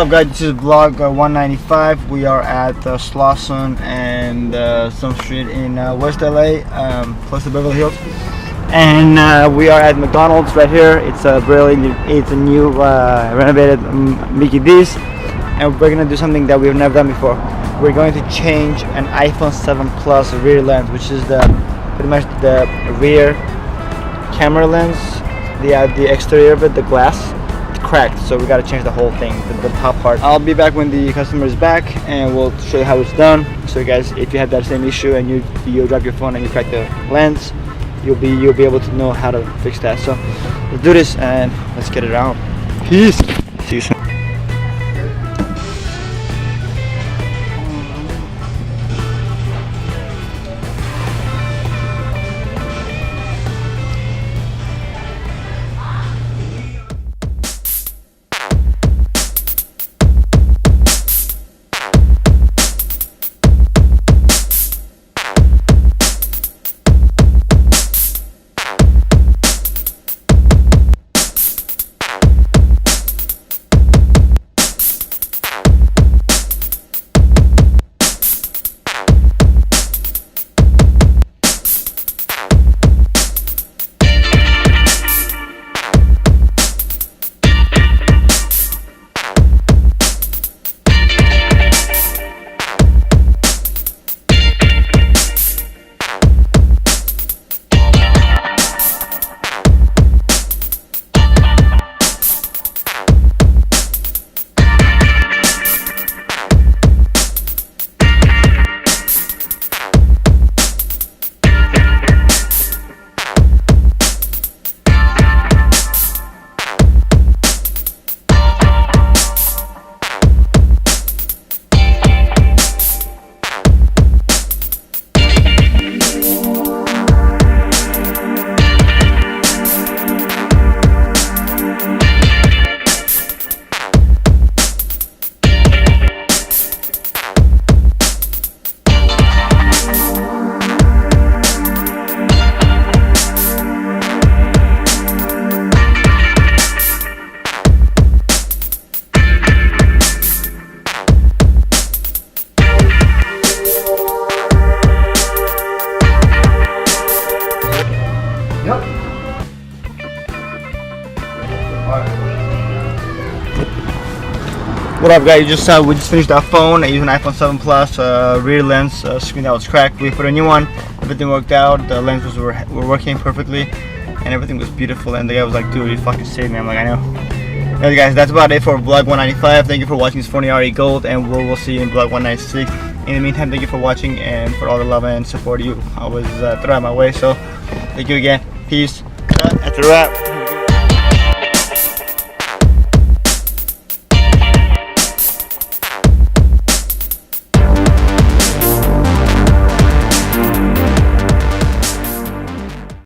What up guys, this is vlog 195. We are at Slauson and some street in West LA, close to Beverly Hills. And we are at McDonald's right here. It's a new renovated Mickey D's. And we're gonna do something that we've never done before. We're going to change an iPhone 7 Plus rear lens, which is pretty much the rear camera lens, the exterior of it, the glass. Cracked, so we got to change the whole thing, the top part. I'll be back when the customer is back and we'll show you how it's done. So guys, if you have that same issue and you drop your phone and you crack the lens, you'll be able to know how to fix that. So let's do this and let's get it out. Peace. See you soon. What up guys, we just finished our phone using iPhone 7 Plus rear lens screen that was cracked. We put a new one, everything worked out, the lenses were working perfectly and everything was beautiful, and the guy was like, dude, you fucking saved me. I'm like, I know. Anyway guys, that's about it for vlog 195. Thank you for watching this Phon-Er Gold, and we'll see you in vlog 196. In the meantime, thank you for watching and for all the love and support you always throw my way. So thank you again. Peace. That's a wrap.